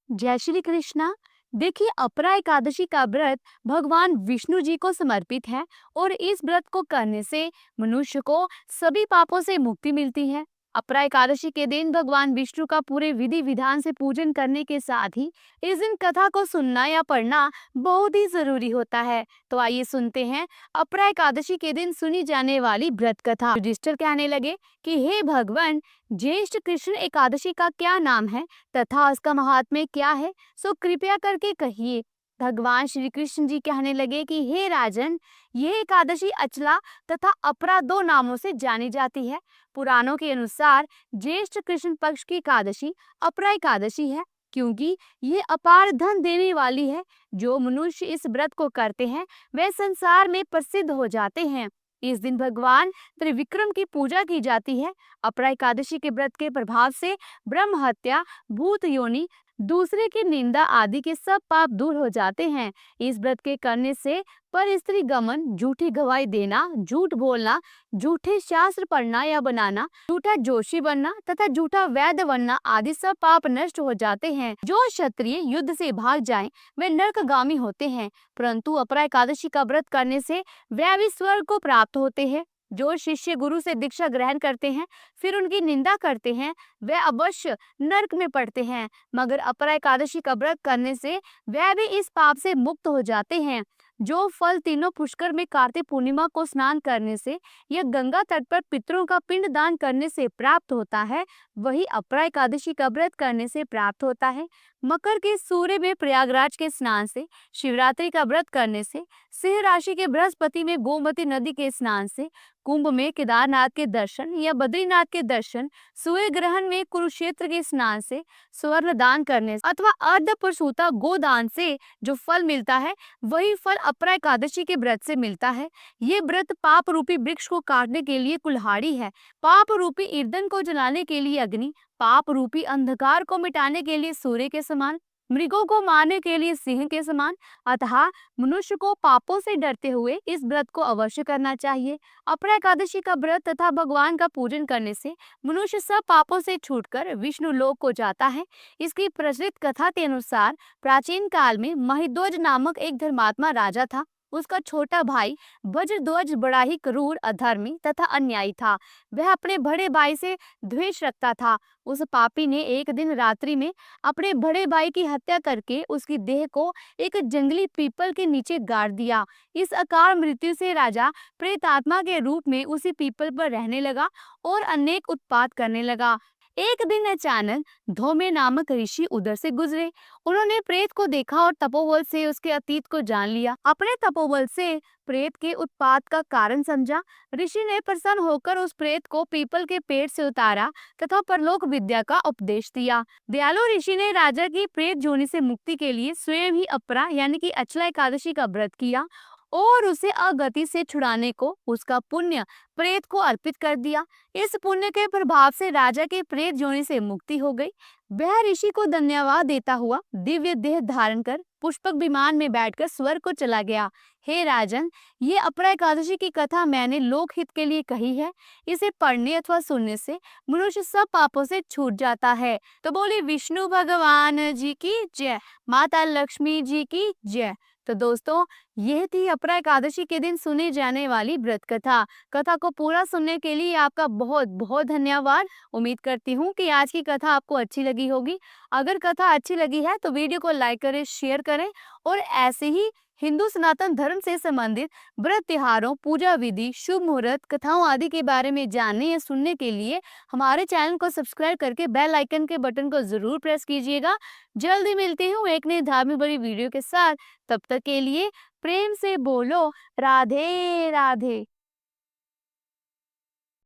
जय श्री कृष्णा। देखिए, अपरा एकादशी का व्रत भगवान विष्णु जी को समर्पित है और इस व्रत को करने से मनुष्य को सभी पापों से मुक्ति मिलती है। अपरा एकादशी के दिन भगवान विष्णु का पूरे विधि विधान से पूजन करने के साथ ही इस दिन कथा को सुनना या पढ़ना बहुत ही जरूरी होता है। तो आइए सुनते हैं अपरा एकादशी के दिन सुनी जाने वाली व्रत कथा। युधिष्ठिर कहने लगे कि हे भगवान, ज्येष्ठ कृष्ण एकादशी का क्या नाम है तथा उसका महात्म्य क्या है, सो कृपया करके कहिए। भगवान श्री कृष्ण जी कहने लगे कि हे राजन, यह एकादशी अचला तथा अपरा दो नामों से जानी जाती है। पुराणों के अनुसार ज्येष्ठ कृष्ण पक्ष की एकादशी अपरा एकादशी है, क्योंकि यह अपार धन देने वाली है। जो मनुष्य इस व्रत को करते हैं वे संसार में प्रसिद्ध हो जाते हैं। इस दिन भगवान त्रिविक्रम की पूजा की जाती है। अपरा एकादशी के व्रत के प्रभाव से ब्रह्म हत्या, भूत योनि, दूसरे की निंदा आदि के सब पाप दूर हो जाते हैं। इस व्रत के करने से पर स्त्री गमन, झूठी गवाही देना, झूठ बोलना, झूठे शास्त्र पढ़ना या बनाना, झूठा जोशी बनना तथा झूठा वैद्य बनना आदि सब पाप नष्ट हो जाते हैं। जो क्षत्रिय युद्ध से भाग जाएं वे नरकगामी होते हैं, परंतु अपरा एकादशी का व्रत करने से वे भी स्वर्ग को प्राप्त होते हैं। जो शिष्य गुरु से दीक्षा ग्रहण करते हैं फिर उनकी निंदा करते हैं वे अवश्य नरक में पड़ते हैं, मगर अपरा एकादशी का व्रत करने से वे भी इस पाप से मुक्त हो जाते हैं। जो फल तीनों पुष्कर में कार्तिक पूर्णिमा को स्नान करने से या गंगा तट पर पितरों का पिंड दान करने से प्राप्त होता है, वही अपरा एकादशी का व्रत करने से प्राप्त होता है। मकर के सूर्य में प्रयागराज के स्नान से, शिवरात्रि का व्रत करने से, सिंह राशि के बृहस्पति में गोमती नदी के स्नान से, कुंभ में केदारनाथ के दर्शन या बद्रीनाथ के दर्शन, सूर्य ग्रहण में कुरुक्षेत्र के स्नान से, स्वर्ण दान करने से अथवा अर्ध प्रसूता गोदान से जो फल मिलता है वही फल अपरा एकादशी के व्रत से मिलता है। ये व्रत पाप रूपी वृक्ष को काटने के लिए कुल्हाड़ी है, पाप रूपी ईंधन को जलाने के लिए अग्नि, पाप रूपी अंधकार को मिटाने के लिए सूर्य के समान, मृगों को मारने के लिए सिंह के समान। अतः मनुष्य को पापों से डरते हुए इस व्रत को अवश्य करना चाहिए। अपरा एकादशी का व्रत तथा भगवान का पूजन करने से मनुष्य सब पापों से छूटकर विष्णु लोक को जाता है। इसकी प्रचलित कथा के अनुसार प्राचीन काल में महिध्वज नामक एक धर्मात्मा राजा था। उसका छोटा भाई वज्रध्वज बड़ा ही क्रूर, अधर्मी तथा अन्यायी था। वह अपने बड़े भाई से द्वेष रखता था। उस पापी ने एक दिन रात्रि में अपने बड़े भाई की हत्या करके उसकी देह को एक जंगली पीपल के नीचे गाड़ दिया। इस अकाल मृत्यु से राजा प्रेतात्मा के रूप में उसी पीपल पर रहने लगा और अनेक उत्पात करने लगा। एक दिन अचानक धौम्य नामक ऋषि उधर से गुजरे। उन्होंने प्रेत को देखा और तपोबल से उसके अतीत को जान लिया। अपने तपोबल से प्रेत के उत्पात का कारण समझा। ऋषि ने प्रसन्न होकर उस प्रेत को पीपल के पेड़ से उतारा तथा परलोक विद्या का उपदेश दिया। दयालु ऋषि ने राजा की प्रेत जोनि से मुक्ति के लिए स्वयं ही अपरा यानी कि अचला एकादशी का व्रत किया और उसे अगति से छुड़ाने को उसका पुण्य प्रेत को अर्पित कर दिया। इस पुण्य के प्रभाव से राजा के प्रेत जोनि से मुक्ति हो गई। वह ऋषि को धन्यवाद देता हुआ दिव्य देह धारण कर पुष्पक विमान में बैठकर स्वर्ग को चला गया। हे राजन, ये अपरा एकादशी की कथा मैंने लोकहित के लिए कही है। इसे पढ़ने अथवा सुनने से मनुष्य सब पापों से छूट जाता है। तो बोले विष्णु भगवान जी की जय, माता लक्ष्मी जी की जय। तो दोस्तों, यह थी अपरा एकादशी के दिन सुने जाने वाली व्रत कथा। कथा को पूरा सुनने के लिए आपका बहुत बहुत धन्यवाद। उम्मीद करती हूँ कि आज की कथा आपको अच्छी लगी होगी। अगर कथा अच्छी लगी है तो वीडियो को लाइक करें, शेयर करें और ऐसे ही हिंदू सनातन धर्म से संबंधित व्रत त्योहारों, पूजा विधि, शुभ मुहूर्त, कथाओं आदि के बारे में जानने या सुनने के लिए हमारे चैनल को सब्सक्राइब करके बेल आइकन के बटन को जरूर प्रेस कीजिएगा। जल्दी मिलती हूँ एक नई धार्मिक बड़ी वीडियो के साथ। तब तक के लिए प्रेम से बोलो राधे राधे।